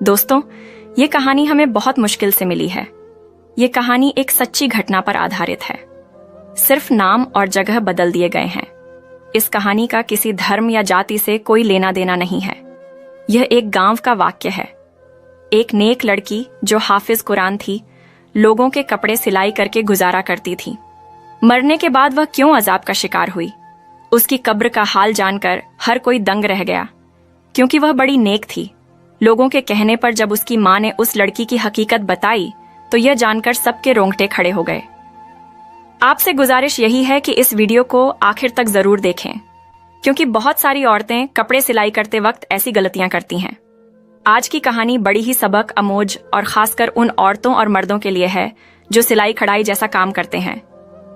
दोस्तों, ये कहानी हमें बहुत मुश्किल से मिली है। ये कहानी एक सच्ची घटना पर आधारित है। सिर्फ नाम और जगह बदल दिए गए हैं। इस कहानी का किसी धर्म या जाति से कोई लेना देना नहीं है। यह एक गांव का वाक्य है। एक नेक लड़की जो हाफिज कुरान थी, लोगों के कपड़े सिलाई करके गुजारा करती थी। मरने के बाद वह क्यों अजाब का शिकार हुई, उसकी कब्र का हाल जानकर हर कोई दंग रह गया, क्योंकि वह बड़ी नेक थी। लोगों के कहने पर जब उसकी मां ने उस लड़की की हकीकत बताई तो यह जानकर सबके रोंगटे खड़े हो गए। आपसे गुजारिश यही है कि इस वीडियो को आखिर तक जरूर देखें, क्योंकि बहुत सारी औरतें कपड़े सिलाई करते वक्त ऐसी गलतियां करती हैं। आज की कहानी बड़ी ही सबक अमोज और खासकर उन औरतों और मर्दों के लिए है जो सिलाई कढ़ाई जैसा काम करते हैं,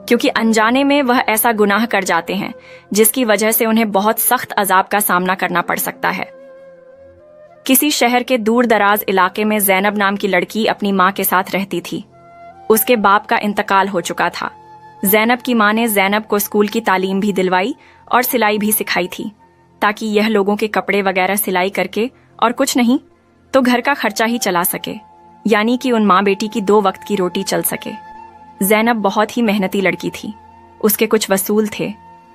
क्योंकि अनजाने में वह ऐसा गुनाह कर जाते हैं जिसकी वजह से उन्हें बहुत सख्त अजाब का सामना करना पड़ सकता है। किसी शहर के दूर दराज इलाके में जैनब नाम की लड़की अपनी मां के साथ रहती थी। उसके बाप का इंतकाल हो चुका था। जैनब की मां ने जैनब को स्कूल की तालीम भी दिलवाई और सिलाई भी सिखाई थी, ताकि यह लोगों के कपड़े वगैरह सिलाई करके और कुछ नहीं तो घर का खर्चा ही चला सके, यानी कि उन माँ बेटी की 2 वक्त की रोटी चल सके। जैनब बहुत ही मेहनती लड़की थी। उसके कुछ वसूल थे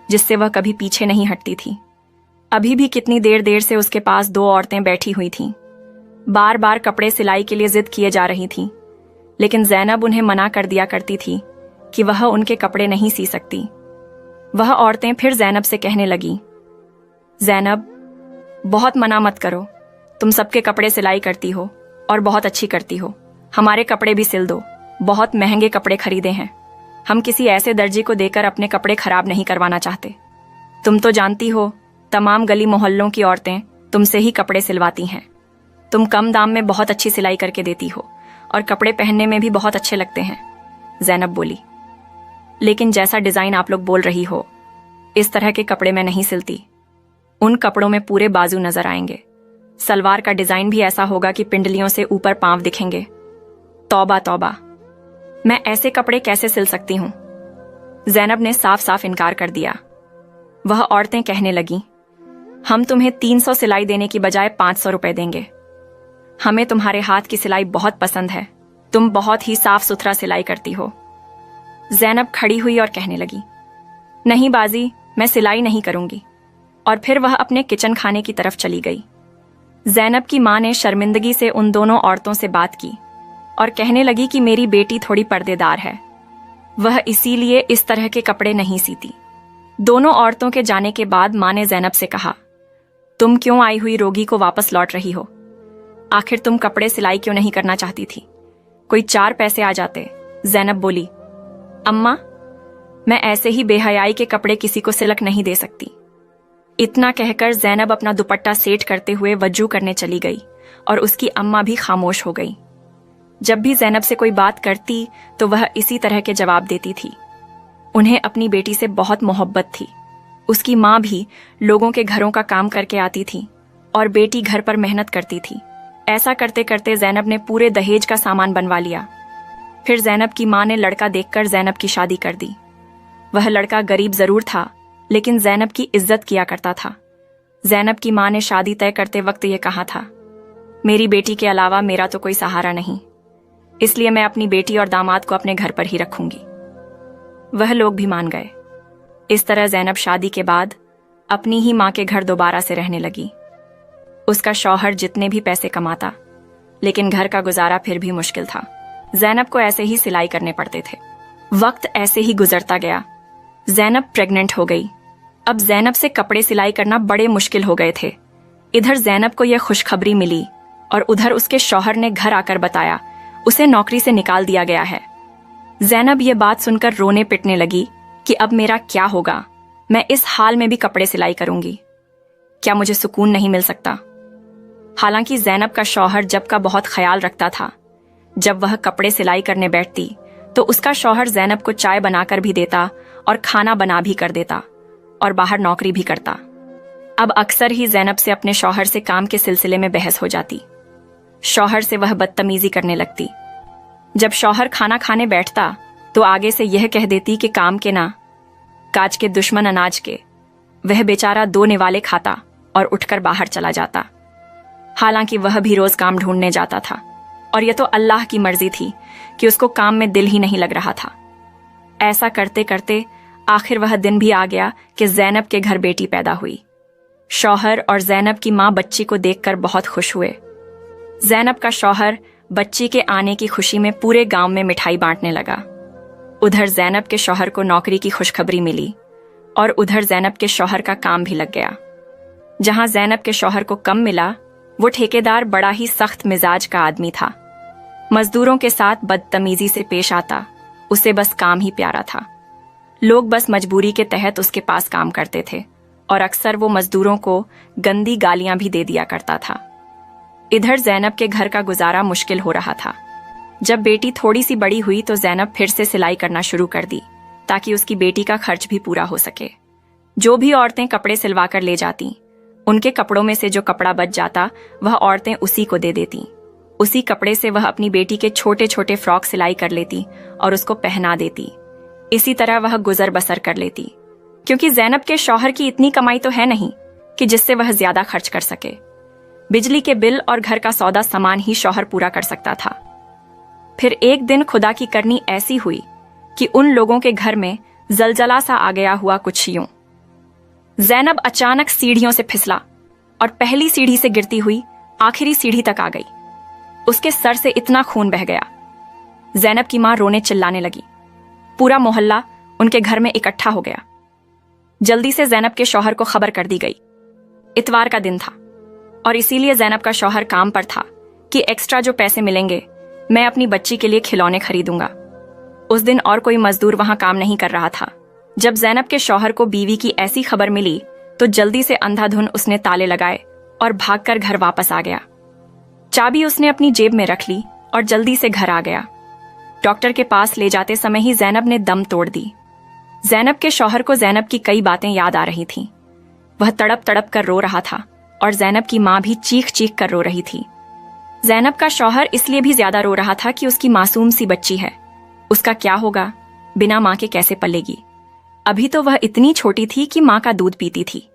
जिससे वह कभी पीछे नहीं हटती थी। अभी भी कितनी देर देर से उसके पास 2 औरतें बैठी हुई थीं। बार बार कपड़े सिलाई के लिए जिद किए जा रही थीं, लेकिन जैनब उन्हें मना कर दिया करती थी कि वह उनके कपड़े नहीं सी सकती। वह औरतें फिर जैनब से कहने लगीं, जैनब, बहुत मना मत करो, तुम सबके कपड़े सिलाई करती हो और बहुत अच्छी करती हो। हमारे कपड़े भी सिल दो, बहुत महंगे कपड़े खरीदे हैं। हम किसी ऐसे दर्जी को देकर अपने कपड़े खराब नहीं करवाना चाहते। तुम तो जानती हो, तमाम गली मोहल्लों की औरतें तुमसे ही कपड़े सिलवाती हैं। तुम कम दाम में बहुत अच्छी सिलाई करके देती हो और कपड़े पहनने में भी बहुत अच्छे लगते हैं। जैनब बोली, लेकिन जैसा डिजाइन आप लोग बोल रही हो, इस तरह के कपड़े मैं नहीं सिलती। उन कपड़ों में पूरे बाजू नजर आएंगे। सलवार का डिजाइन भी ऐसा होगा कि पिंडलियों से ऊपर पांव दिखेंगे। तौबा तौबा, मैं ऐसे कपड़े कैसे सिल सकती हूं? जैनब ने साफ साफ इनकार कर दिया। वह औरतें कहने लगीं, हम तुम्हें 300 सिलाई देने की बजाय 500 रुपए देंगे। हमें तुम्हारे हाथ की सिलाई बहुत पसंद है। तुम बहुत ही साफ सुथरा सिलाई करती हो। जैनब खड़ी हुई और कहने लगी, नहीं बाजी, मैं सिलाई नहीं करूंगी। और फिर वह अपने किचन खाने की तरफ चली गई। जैनब की मां ने शर्मिंदगी से उन दोनों औरतों से बात की और कहने लगी कि मेरी बेटी थोड़ी पर्देदार है, वह इसीलिए इस तरह के कपड़े नहीं सीती। दोनों औरतों के जाने के बाद मां ने जैनब से कहा, तुम क्यों आई हुई रोगी को वापस लौट रही हो? आखिर तुम कपड़े सिलाई क्यों नहीं करना चाहती थी? कोई 4 पैसे आ जाते। जैनब बोली, अम्मा, मैं ऐसे ही बेहयाई के कपड़े किसी को सिलक नहीं दे सकती। इतना कहकर जैनब अपना दुपट्टा सेट करते हुए वजू करने चली गई और उसकी अम्मा भी खामोश हो गई। जब भी जैनब से कोई बात करती तो वह इसी तरह के जवाब देती थी। उन्हें अपनी बेटी से बहुत मोहब्बत थी। उसकी मां भी लोगों के घरों का काम करके आती थी और बेटी घर पर मेहनत करती थी। ऐसा करते करते जैनब ने पूरे दहेज का सामान बनवा लिया। फिर जैनब की मां ने लड़का देखकर जैनब की शादी कर दी। वह लड़का गरीब जरूर था, लेकिन जैनब की इज्जत किया करता था। जैनब की मां ने शादी तय करते वक्त यह कहा था, मेरी बेटी के अलावा मेरा तो कोई सहारा नहीं, इसलिए मैं अपनी बेटी और दामाद को अपने घर पर ही रखूंगी। वह लोग भी मान गए। इस तरह जैनब शादी के बाद अपनी ही मां के घर दोबारा से रहने लगी। उसका शौहर जितने भी पैसे कमाता, लेकिन घर का गुजारा फिर भी मुश्किल था। जैनब को ऐसे ही सिलाई करने पड़ते थे। वक्त ऐसे ही गुजरता गया। जैनब प्रेग्नेंट हो गई। अब जैनब से कपड़े सिलाई करना बड़े मुश्किल हो गए थे। इधर जैनब को यह खुशखबरी मिली और उधर उसके शौहर ने घर आकर बताया उसे नौकरी से निकाल दिया गया है। जैनब ये बात सुनकर रोने पिटने लगी कि अब मेरा क्या होगा? मैं इस हाल में भी कपड़े सिलाई करूंगी। क्या मुझे सुकून नहीं मिल सकता? हालांकि जैनब का शौहर जब का बहुत ख्याल रखता था। जब वह कपड़े सिलाई करने बैठती तो उसका शौहर जैनब को चाय बनाकर भी देता और खाना बना भी कर देता और बाहर नौकरी भी करता। अब अक्सर ही जैनब से अपने शौहर से काम के सिलसिले में बहस हो जाती। शौहर से वह बदतमीजी करने लगती। जब शौहर खाना खाने बैठता तो आगे से यह कह देती कि काम के ना, काज के दुश्मन अनाज के। वह बेचारा 2 निवाले खाता और उठकर बाहर चला जाता। हालांकि वह भी रोज काम ढूंढने जाता था, और यह तो अल्लाह की मर्जी थी कि उसको काम में दिल ही नहीं लग रहा था। ऐसा करते करते आखिर वह दिन भी आ गया कि ज़ैनब के घर बेटी पैदा हुई। शौहर और ज़ैनब की माँ बच्ची को देखकर बहुत खुश हुए। ज़ैनब का शौहर बच्ची के आने की खुशी में पूरे गांव में मिठाई बांटने लगा। उधर ज़ैनब के शौहर को नौकरी की खुशखबरी मिली, और उधर ज़ैनब के शौहर का काम भी लग गया। जहां ज़ैनब के शौहर को कम मिला, वो ठेकेदार बड़ा ही सख्त मिजाज का आदमी था। मजदूरों के साथ बदतमीजी से पेश आता, उसे बस काम ही प्यारा था। लोग बस मजबूरी के तहत उसके पास काम करते थे, और अक्सर वो मजदूरों को गंदी गालियां भी दे दिया करता था। इधर ज़ैनब के घर का गुजारा मुश्किल हो रहा था। जब बेटी थोड़ी सी बड़ी हुई तो ज़ैनब फिर से सिलाई करना शुरू कर दी, ताकि उसकी बेटी का खर्च भी पूरा हो सके। जो भी औरतें कपड़े सिलवा कर ले जाती, उनके कपड़ों में से जो कपड़ा बच जाता वह औरतें उसी को दे देती। उसी कपड़े से वह अपनी बेटी के छोटे छोटे फ्रॉक सिलाई कर लेती और उसको पहना देती। इसी तरह वह गुजर बसर कर लेती, क्योंकि ज़ैनब के शौहर की इतनी कमाई तो है नहीं कि जिससे वह ज्यादा खर्च कर सके। बिजली के बिल और घर का सौदा सामान ही शौहर पूरा कर सकता था। फिर एक दिन खुदा की करनी ऐसी हुई कि उन लोगों के घर में जलजला सा आ गया हुआ कुछ यूं। ज़ैनब अचानक सीढ़ियों से फिसला और पहली सीढ़ी से गिरती हुई आखिरी सीढ़ी तक आ गई। उसके सर से इतना खून बह गया। ज़ैनब की मां रोने चिल्लाने लगी। पूरा मोहल्ला उनके घर में इकट्ठा हो गया। जल्दी से ज़ैनब के शौहर को खबर कर दी गई। इतवार का दिन था और इसीलिए ज़ैनब का शौहर काम पर था कि एक्स्ट्रा जो पैसे मिलेंगे मैं अपनी बच्ची के लिए खिलौने खरीदूंगा। उस दिन और कोई मजदूर वहां काम नहीं कर रहा था। जब ज़ैनब के शौहर को बीवी की ऐसी खबर मिली तो जल्दी से अंधाधुन उसने ताले लगाए और भागकर घर वापस आ गया। चाबी उसने अपनी जेब में रख ली और जल्दी से घर आ गया। डॉक्टर के पास ले जाते समय ही ज़ैनब ने दम तोड़ दी। ज़ैनब के शौहर को ज़ैनब की कई बातें याद आ रही थीं। वह तड़प तड़प कर रो रहा था और ज़ैनब की मां भी चीख चीख कर रो रही थी। ज़ैनब का शौहर इसलिए भी ज्यादा रो रहा था कि उसकी मासूम सी बच्ची है, उसका क्या होगा, बिना मां के कैसे पलेगी। अभी तो वह इतनी छोटी थी कि मां का दूध पीती थी।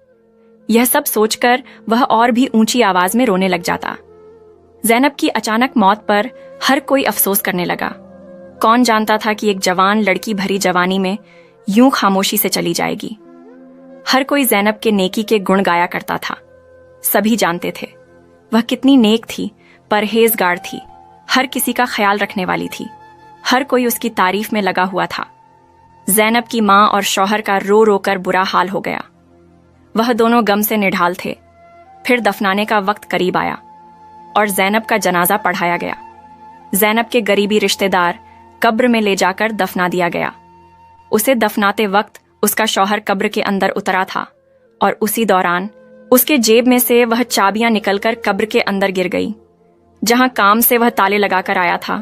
यह सब सोचकर वह और भी ऊंची आवाज में रोने लग जाता। ज़ैनब की अचानक मौत पर हर कोई अफसोस करने लगा। कौन जानता था कि एक जवान लड़की भरी जवानी में यूं खामोशी से चली जाएगी। हर कोई ज़ैनब के नेकी के गुण गाया करता था। सभी जानते थे वह कितनी नेक थी, परहेजगार थी, हर किसी का ख्याल रखने वाली थी। हर कोई उसकी तारीफ में लगा हुआ था। ज़ैनब की मां और शौहर का रो रो कर बुरा हाल हो गया। वह दोनों गम से निढाल थे। फिर दफनाने का वक्त करीब आया और ज़ैनब का जनाजा पढ़ाया गया। ज़ैनब के गरीबी रिश्तेदार कब्र में ले जाकर दफना दिया गया। उसे दफनाते वक्त उसका शौहर कब्र के अंदर उतरा था और उसी दौरान उसके जेब में से वह चाबियां निकलकर कब्र के अंदर गिर गई, जहां काम से वह ताले लगाकर आया था।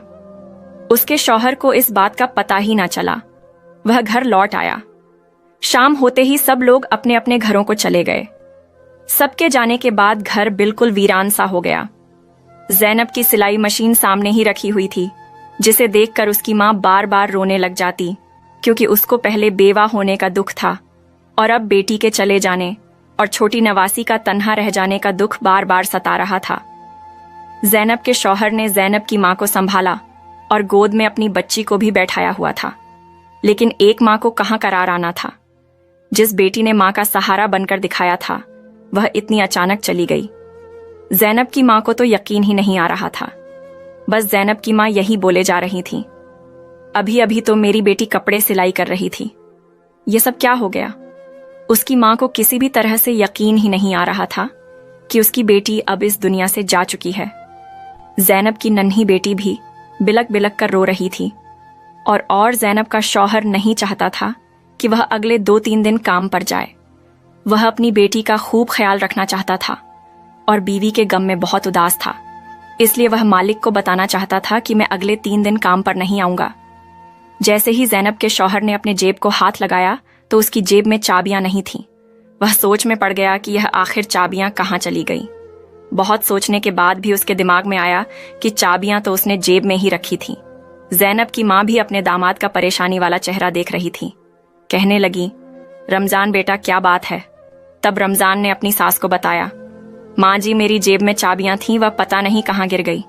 उसके शौहर को इस बात का पता ही ना चला। वह घर लौट आया। शाम होते ही सब लोग अपने अपने घरों को चले गए। सबके जाने के बाद घर बिल्कुल वीरान सा हो गया। ज़ैनब की सिलाई मशीन सामने ही रखी हुई थी, जिसे देखकर उसकी मां बार बार रोने लग जाती, क्योंकि उसको पहले बेवा होने का दुख था और अब बेटी के चले जाने और छोटी नवासी का तन्हा रह जाने का दुख बार बार सता रहा था। ज़ैनब के शौहर ने ज़ैनब की मां को संभाला और गोद में अपनी बच्ची को भी बैठाया हुआ था, लेकिन एक मां को कहां करार आना था। जिस बेटी ने मां का सहारा बनकर दिखाया था वह इतनी अचानक चली गई। ज़ैनब की मां को तो यकीन ही नहीं आ रहा था। बस ज़ैनब की मां यही बोले जा रही थी, अभी अभी तो मेरी बेटी कपड़े सिलाई कर रही थी, ये सब क्या हो गया। उसकी मां को किसी भी तरह से यकीन ही नहीं आ रहा था कि उसकी बेटी अब इस दुनिया से जा चुकी है। ज़ैनब की नन्ही बेटी भी बिलक बिलक कर रो रही थी और ज़ैनब का शौहर नहीं चाहता था कि वह अगले 2-3 दिन काम पर जाए। वह अपनी बेटी का खूब ख्याल रखना चाहता था और बीवी के गम में बहुत उदास था। इसलिए वह मालिक को बताना चाहता था कि मैं अगले 3 दिन काम पर नहीं आऊंगा। जैसे ही ज़ैनब के शौहर ने अपने जेब को हाथ लगाया तो उसकी जेब में चाबियां नहीं थीं। वह सोच में पड़ गया कि यह आखिर चाबियां कहाँ चली गईं। बहुत सोचने के बाद भी उसके दिमाग में आया कि चाबियां तो उसने जेब में ही रखी थीं। ज़ैनब की मां भी अपने दामाद का परेशानी वाला चेहरा देख रही थी। कहने लगी, रमजान बेटा क्या बात है। तब रमजान ने अपनी सास को बताया। माँ जी, मेरी जेब में चाबियां थीं, वह पता नहीं कहाँ गिर गई।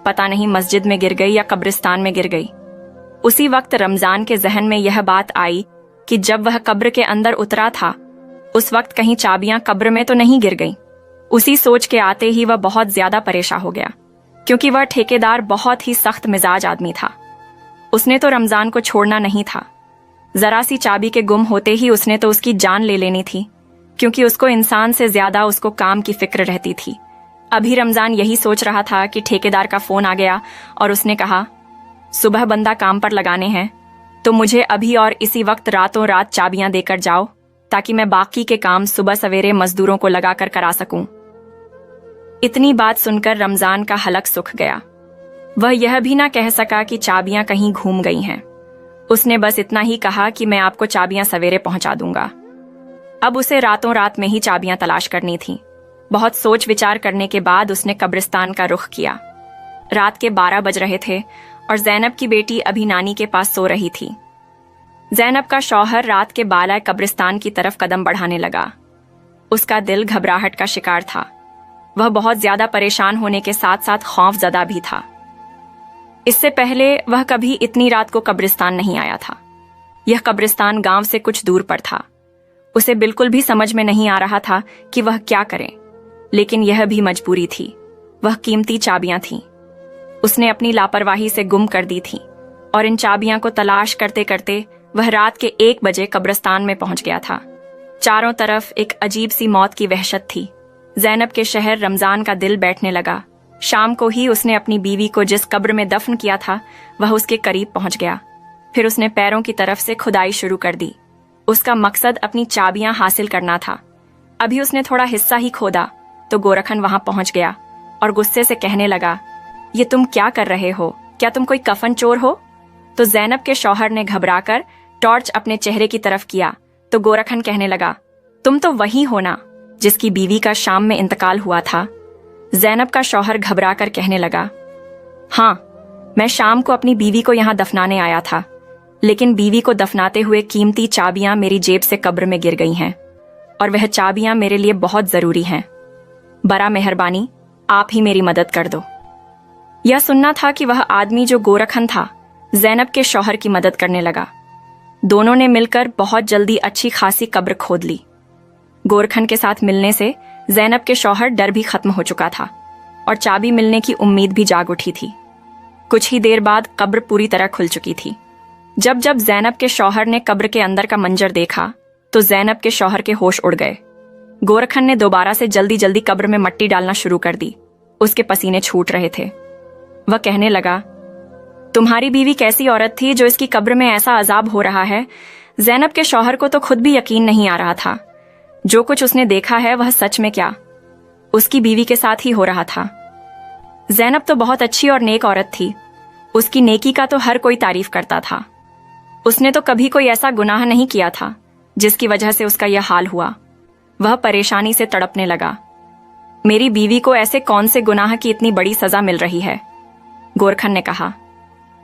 पता नहीं मस्जिद में गिर गई या कब्रिस्तान में गिर गई। उसी वक्त रमजान के जहन में यह बात आई कि जब वह कब्र के अंदर उतरा था उस वक्त कहीं चाबियां कब्र में तो नहीं गिर गईं। उसी सोच के आते ही वह बहुत ज्यादा परेशान हो गया, क्योंकि वह ठेकेदार बहुत ही सख्त मिजाज आदमी था। उसने तो रमजान को छोड़ना नहीं था। जरा सी चाबी के गुम होते ही उसने तो उसकी जान ले लेनी थी, क्योंकि उसको इंसान से ज्यादा उसको काम की फिक्र रहती थी। अभी रमजान यही सोच रहा था कि ठेकेदार का फोन आ गया और उसने कहा, सुबह बंदा काम पर लगाने हैं, तो मुझे अभी और इसी वक्त रातों रात चाबियां देकर जाओ, ताकि मैं बाकी के काम सुबह सवेरे मजदूरों को लगाकर करा सकूं। इतनी बात सुनकर रमजान का हलक सूख गया। वह यह भी ना कह सका कि चाबियां कहीं घूम गई हैं। उसने बस इतना ही कहा कि मैं आपको चाबियां सवेरे पहुंचा दूंगा। अब उसे रातों रात में ही चाबियां तलाश करनी थी। बहुत सोच विचार करने के बाद उसने कब्रिस्तान का रुख किया। रात के 12 बज रहे थे और ज़ैनब की बेटी अभी नानी के पास सो रही थी। ज़ैनब का शौहर रात के बाला कब्रिस्तान की तरफ कदम बढ़ाने लगा। उसका दिल घबराहट का शिकार था। वह बहुत ज्यादा परेशान होने के साथ साथ खौफजदा भी था। इससे पहले वह कभी इतनी रात को कब्रिस्तान नहीं आया था। यह कब्रिस्तान गांव से कुछ दूर पर था। उसे बिल्कुल भी समझ में नहीं आ रहा था कि वह क्या करे, लेकिन यह भी मजबूरी थी। वह कीमती चाबियां थीं। उसने अपनी लापरवाही से गुम कर दी थी और इन चाबियां को तलाश करते करते वह रात के 1 बजे कब्रिस्तान में पहुंच गया था। चारों तरफ एक अजीब सी मौत की वहशत थी। ज़ैनब के शहर रमजान का दिल बैठने लगा। शाम को ही उसने अपनी बीवी को जिस कब्र में दफन किया था वह उसके करीब पहुंच गया। फिर उसने पैरों की तरफ से खुदाई शुरू कर दी। उसका मकसद अपनी चाबियां हासिल करना था। अभी उसने थोड़ा हिस्सा ही खोदा तो गोरखन वहां पहुंच गया और गुस्से से कहने लगा, ये तुम क्या कर रहे हो? क्या तुम कोई कफन चोर हो? तो ज़ैनब के शौहर ने घबराकर टॉर्च अपने चेहरे की तरफ किया तो गोरखन कहने लगा, तुम तो वही हो ना जिसकी बीवी का शाम में इंतकाल हुआ था। ज़ैनब का शौहर घबराकर कहने लगा, हाँ, मैं शाम को अपनी बीवी को यहाँ दफनाने आया था, लेकिन बीवी को दफनाते हुए कीमती चाबियां मेरी जेब से कब्र में गिर गई हैं और वह चाबियां मेरे लिए बहुत जरूरी हैं। बड़ा मेहरबानी, आप ही मेरी मदद कर दो। यह सुनना था कि वह आदमी जो गोरखन था ज़ैनब के शौहर की मदद करने लगा। दोनों ने मिलकर बहुत जल्दी अच्छी खासी कब्र खोद ली। गोरखन के साथ मिलने से ज़ैनब के शौहर डर भी खत्म हो चुका था और चाबी मिलने की उम्मीद भी जाग उठी थी। कुछ ही देर बाद कब्र पूरी तरह खुल चुकी थी। जब जब ज़ैनब के शौहर ने कब्र के अंदर का मंजर देखा तो ज़ैनब के शौहर के होश उड़ गए। गोरखन ने दोबारा से जल्दी जल्दी कब्र में मट्टी डालना शुरू कर दी। उसके पसीने छूट रहे थे। वह कहने लगा, तुम्हारी बीवी कैसी औरत थी जो इसकी कब्र में ऐसा अजाब हो रहा है? ज़ैनब के शौहर को तो खुद भी यकीन नहीं आ रहा था। जो कुछ उसने देखा है वह सच में क्या उसकी बीवी के साथ ही हो रहा था। ज़ैनब तो बहुत अच्छी और नेक औरत थी। उसकी नेकी का तो हर कोई तारीफ करता था। उसने तो कभी कोई ऐसा गुनाह नहीं किया था जिसकी वजह से उसका यह हाल हुआ। वह परेशानी से तड़पने लगा। मेरी बीवी को ऐसे कौन से गुनाह की इतनी बड़ी सजा मिल रही है? गोरखन ने कहा,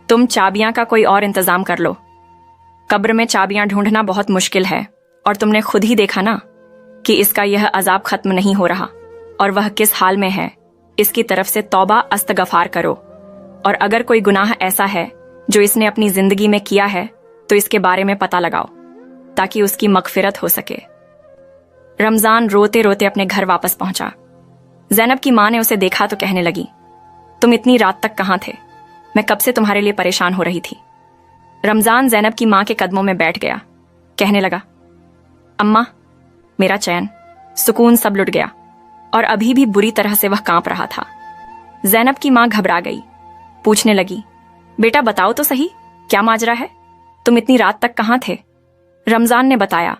तुम चाबियां का कोई और इंतजाम कर लो। कब्र में चाबियां ढूंढना बहुत मुश्किल है और तुमने खुद ही देखा ना कि इसका यह अजाब खत्म नहीं हो रहा और वह किस हाल में है। इसकी तरफ से तौबा अस्तगफार करो और अगर कोई गुनाह ऐसा है जो इसने अपनी जिंदगी में किया है तो इसके बारे में पता लगाओ ताकि उसकी मगफिरत हो सके। रमजान रोते रोते अपने घर वापस पहुंचा। ज़ैनब की मां ने उसे देखा तो कहने लगी, तुम इतनी रात तक कहां थे? मैं कब से तुम्हारे लिए परेशान हो रही थी। रमजान ज़ैनब की मां के कदमों में बैठ गया। कहने लगा, अम्मा, मेरा चैन सुकून सब लुट गया और अभी भी बुरी तरह से वह कांप रहा था। ज़ैनब की मां घबरा गई। पूछने लगी, बेटा बताओ तो सही, क्या माजरा है? तुम इतनी रात तक कहां थे? रमजान ने बताया,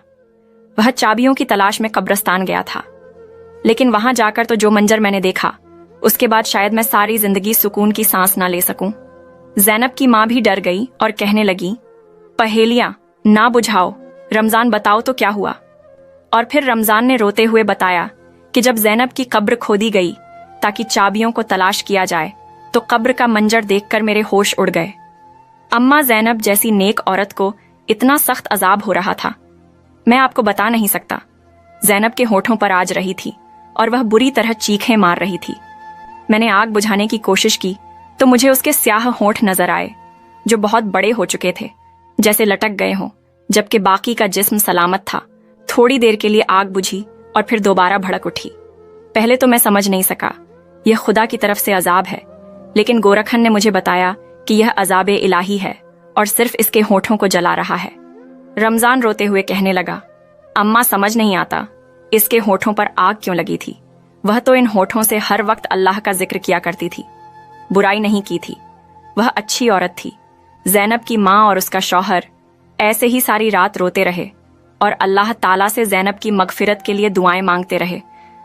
वह चाबियों की तलाश में कब्रिस्तान गया था, लेकिन वहां जाकर तो जो मंजर मैंने देखा उसके बाद शायद मैं सारी जिंदगी सुकून की सांस ना ले सकूं। ज़ैनब की मां भी डर गई और कहने लगी, पहेलियां ना बुझाओ, रमजान बताओ तो क्या हुआ? और फिर रमजान ने रोते हुए बताया कि जब ज़ैनब की कब्र खोदी गई ताकि चाबियों को तलाश किया जाए तो कब्र का मंजर देखकर मेरे होश उड़ गए। अम्मा ज़ैनब जैसी नेक औरत को इतना सख्त अजाब हो रहा था, मैं आपको बता नहीं सकता। ज़ैनब के होठों पर आज रही थी और वह बुरी तरह चीखें मार रही थी। मैंने आग बुझाने की कोशिश की तो मुझे उसके स्याह होंठ नजर आए जो बहुत बड़े हो चुके थे, जैसे लटक गए हों, जबकि बाकी का जिस्म सलामत था। थोड़ी देर के लिए आग बुझी और फिर दोबारा भड़क उठी। पहले तो मैं समझ नहीं सका यह खुदा की तरफ से अजाब है, लेकिन गोरखन ने मुझे बताया कि यह अजाब इलाही है और सिर्फ इसके होठों को जला रहा है। रमजान रोते हुए कहने लगा, अम्मा समझ नहीं आता इसके होठों पर आग क्यों लगी थी। वह तो इन होठों से हर वक्त अल्लाह का जिक्र किया करती थी, बुराई नहीं की थी। वह अच्छी औरत थी। ज़ैनब की माँ और उसका शौहर ऐसे ही सारी रात रोते रहे और अल्लाह ताला से ज़ैनब की मगफिरत के लिए दुआएं मांगते रहे।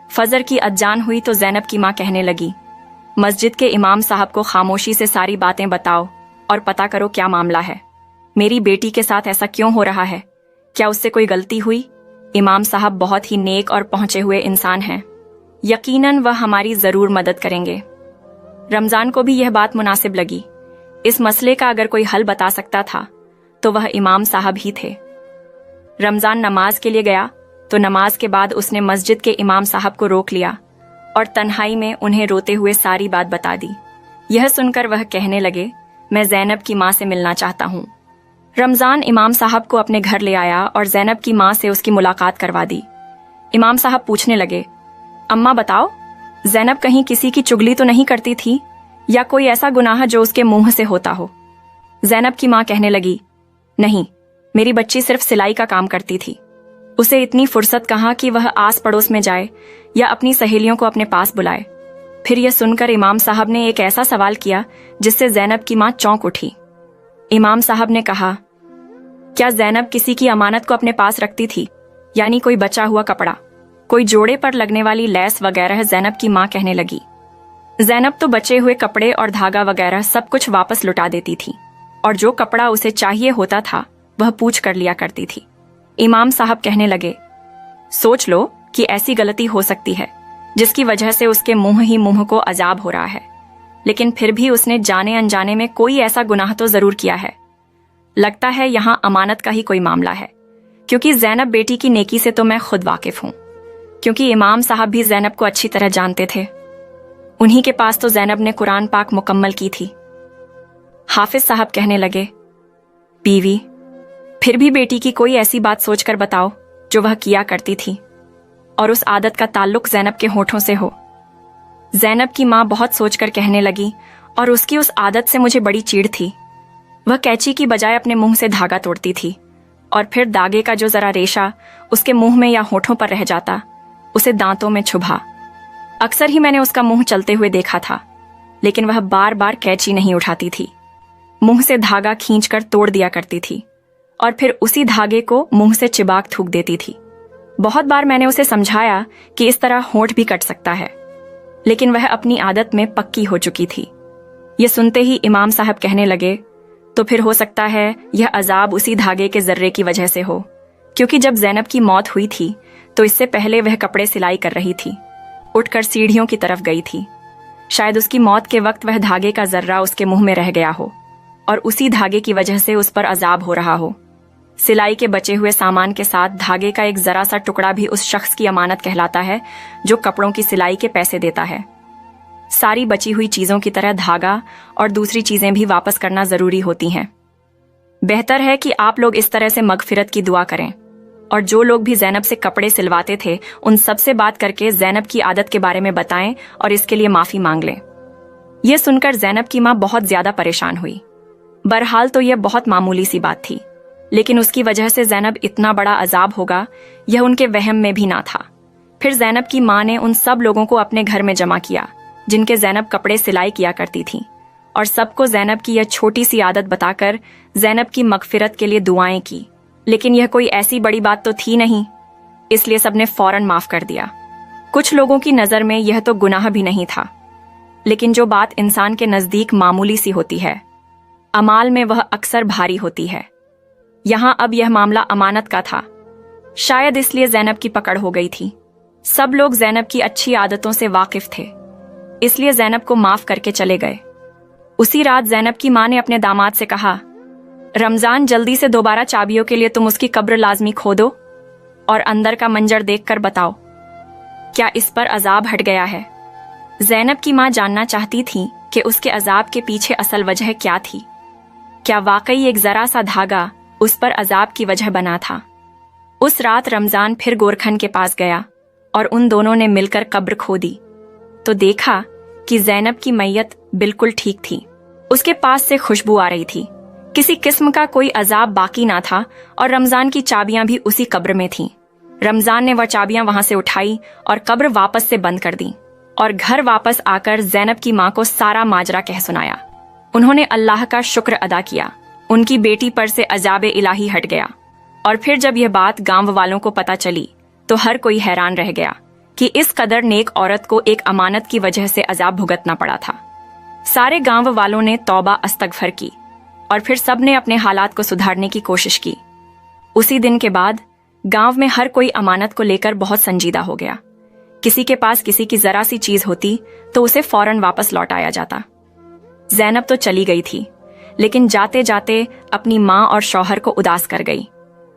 फजर की अजान हुई तो ज़ैनब की माँ कहने लगी, मस्जिद के इमाम साहब को खामोशी से सारी बातें बताओ और पता करो क्या मामला है। मेरी बेटी के साथ ऐसा क्यों हो रहा है? क्या उससे कोई गलती हुई? इमाम साहब बहुत ही नेक और पहुंचे हुए इंसान हैं। यकीनन वह हमारी जरूर मदद करेंगे। रमजान को भी यह बात मुनासिब लगी। इस मसले का अगर कोई हल बता सकता था तो वह इमाम साहब ही थे। रमजान नमाज के लिए गया तो नमाज के बाद उसने मस्जिद के इमाम साहब को रोक लिया और तन्हाई में उन्हें रोते हुए सारी बात बता दी। यह सुनकर वह कहने लगे, मैं ज़ैनब की माँ से मिलना चाहता हूँ। रमजान इमाम साहब को अपने घर ले आया और ज़ैनब की माँ से उसकी मुलाकात करवा दी। इमाम साहब पूछने लगे, अम्मा बताओ, ज़ैनब कहीं किसी की चुगली तो नहीं करती थी या कोई ऐसा गुनाह जो उसके मुंह से होता हो? ज़ैनब की माँ कहने लगी, नहीं, मेरी बच्ची सिर्फ सिलाई का काम करती थी। उसे इतनी फुर्सत कहाँ कि वह आस पड़ोस में जाए या अपनी सहेलियों को अपने पास बुलाए। फिर यह सुनकर इमाम साहब ने एक ऐसा सवाल किया जिससे ज़ैनब की माँ चौंक उठी। इमाम साहब ने कहा, क्या ज़ैनब किसी की अमानत को अपने पास रखती थी, यानी कोई बचा हुआ कपड़ा, कोई जोड़े पर लगने वाली लैस वगैरह? ज़ैनब की माँ कहने लगी, ज़ैनब तो बचे हुए कपड़े और धागा वगैरह सब कुछ वापस लुटा देती थी और जो कपड़ा उसे चाहिए होता था वह पूछ कर लिया करती थी। इमाम साहब कहने लगे, सोच लो कि ऐसी गलती हो सकती है जिसकी वजह से उसके मुंह ही मुंह को अजाब हो रहा है, लेकिन फिर भी उसने जाने अनजाने में कोई ऐसा गुनाह तो जरूर किया है। लगता है यहाँ अमानत का ही कोई मामला है, क्योंकि ज़ैनब बेटी की नेकी से तो मैं खुद वाकिफ हूँ, क्योंकि इमाम साहब भी ज़ैनब को अच्छी तरह जानते थे। उन्हीं के पास तो ज़ैनब ने कुरान पाक मुकम्मल की थी। हाफिज साहब कहने लगे, बीवी, फिर भी बेटी की कोई ऐसी बात सोचकर बताओ जो वह किया करती थी और उस आदत का ताल्लुक ज़ैनब के होठों से हो। ज़ैनब की माँ बहुत सोचकर कहने लगी, और उसकी उस आदत से मुझे बड़ी चिढ़ थी। वह कैंची की बजाय अपने मुंह से धागा तोड़ती थी और फिर धागे का जो जरा रेशा उसके मुंह में या होठों पर रह जाता उसे दांतों में छुभा। अक्सर ही मैंने उसका मुंह चलते हुए देखा था, लेकिन वह बार बार कैंची नहीं उठाती थी। मुंह से धागा खींचकर तोड़ दिया करती थी और फिर उसी धागे को मुंह से चिबाक थूक देती थी। बहुत बार मैंने उसे समझाया कि इस तरह होंठ भी कट सकता है, लेकिन वह अपनी आदत में पक्की हो चुकी थी। ये सुनते ही इमाम साहब कहने लगे, तो फिर हो सकता है यह अजाब उसी धागे के जर्रे की वजह से हो, क्योंकि जब ज़ैनब की मौत हुई थी तो इससे पहले वह कपड़े सिलाई कर रही थी, उठकर सीढ़ियों की तरफ गई थी। शायद उसकी मौत के वक्त वह धागे का जर्रा उसके मुंह में रह गया हो और उसी धागे की वजह से उस पर अजाब हो रहा हो। सिलाई के बचे हुए सामान के साथ धागे का एक जरा सा टुकड़ा भी उस शख्स की अमानत कहलाता है जो कपड़ों की सिलाई के पैसे देता है। सारी बची हुई चीजों की तरह धागा और दूसरी चीजें भी वापस करना जरूरी होती हैं। बेहतर है कि आप लोग इस तरह से मगफिरत की दुआ करें, और जो लोग भी ज़ैनब से कपड़े सिलवाते थे उन सब से बात करके ज़ैनब की आदत के बारे में बताएं और इसके लिए माफी मांग लें। यह सुनकर ज़ैनब की माँ बहुत ज्यादा परेशान हुई। बहरहाल तो यह बहुत मामूली सी बात थी, लेकिन उसकी वजह से ज़ैनब इतना बड़ा अजाब होगा यह उनके वहम में भी ना था। फिर ज़ैनब की माँ ने उन सब लोगों को अपने घर में जमा किया जिनके ज़ैनब कपड़े सिलाई किया करती थी, और सबको ज़ैनब की यह छोटी सी आदत बताकर ज़ैनब की मगफिरत के लिए दुआएं की। लेकिन यह कोई ऐसी बड़ी बात तो थी नहीं, इसलिए सबने फौरन माफ कर दिया। कुछ लोगों की नज़र में यह तो गुनाह भी नहीं था, लेकिन जो बात इंसान के नज़दीक मामूली सी होती है, अमाल में वह अक्सर भारी होती है। यहाँ अब यह मामला अमानत का था। शायद इसलिए ज़ैनब की पकड़ हो गई थी। सब लोग ज़ैनब की अच्छी आदतों से वाकिफ थे, इसलिए ज़ैनब को माफ करके चले गए। उसी रात ज़ैनब की माँ ने अपने दामाद से कहा, रमजान, जल्दी से दोबारा चाबियों के लिए तुम उसकी कब्र लाजमी खोदो और अंदर का मंजर देखकर बताओ। क्या इस पर अजाब हट गया है? ज़ैनब की माँ जानना चाहती थी कि उसके अजाब के पीछे असल वजह क्या थी। क्या वाकई एक जरा सा धागा उस पर अजाब की वजह बना था? उस रात रमजान फिर गोरखन के पास गया और उन दोनों ने मिलकर कब्र खोदी तो देखा कि ज़ैनब की मैयत बिल्कुल ठीक थी। उसके पास से खुशबू आ रही थी, किसी किस्म का कोई अजाब बाकी ना था और रमजान की चाबियां भी उसी कब्र में थीं। रमजान ने वह चाबियां वहां से उठाई और कब्र वापस से बंद कर दी और घर वापस आकर ज़ैनब की माँ को सारा माजरा कह सुनाया। उन्होंने अल्लाह का शुक्र अदा किया, उनकी बेटी पर से अजाब इलाही हट गया। और फिर जब यह बात गांव वालों को पता चली तो हर कोई हैरान रह गया कि इस कदर नेक औरत को एक अमानत की वजह से अजाब भुगतना पड़ा था। सारे गांव वालों ने तौबा अस्तगफर की और फिर सब ने अपने हालात को सुधारने की कोशिश की। उसी दिन के बाद गांव में हर कोई अमानत को लेकर बहुत संजीदा हो गया। किसी के पास किसी की जरा सी चीज होती तो उसे फौरन वापस लौटाया जाता। ज़ैनब तो चली गई थी, लेकिन जाते जाते अपनी माँ और शौहर को उदास कर गई।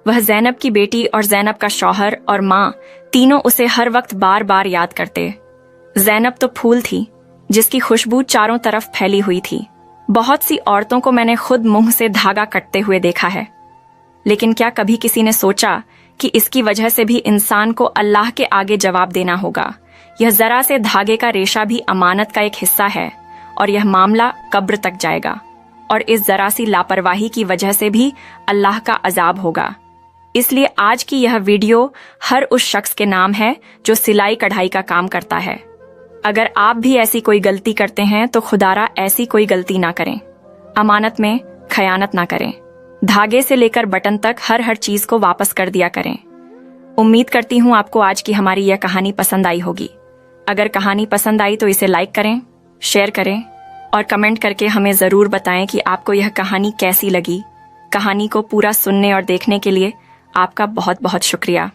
वह ज़ैनब की बेटी और ज़ैनब का शौहर और माँ तीनों उसे हर वक्त बार बार याद करते। ज़ैनब तो फूल थी जिसकी खुशबू चारों तरफ फैली हुई थी। बहुत सी औरतों को मैंने खुद मुंह से धागा कटते हुए देखा है, लेकिन क्या कभी किसी ने सोचा कि इसकी वजह से भी इंसान को अल्लाह के आगे जवाब देना होगा। यह जरा से धागे का रेशा भी अमानत का एक हिस्सा है और यह मामला कब्र तक जाएगा और इस जरा सी लापरवाही की वजह से भी अल्लाह का अजाब होगा। इसलिए आज की यह वीडियो हर उस शख्स के नाम है जो सिलाई कढ़ाई का काम करता है। अगर आप भी ऐसी कोई गलती करते हैं तो खुदारा ऐसी कोई गलती ना करें। अमानत में खयानत ना करें। धागे से लेकर बटन तक हर चीज को वापस कर दिया करें। उम्मीद करती हूँ आपको आज की हमारी यह कहानी पसंद आई होगी। अगर कहानी पसंद आई तो इसे लाइक करें, शेयर करें और कमेंट करके हमें जरूर बताएं कि आपको यह कहानी कैसी लगी। कहानी को पूरा सुनने और देखने के लिए आपका बहुत बहुत शुक्रिया।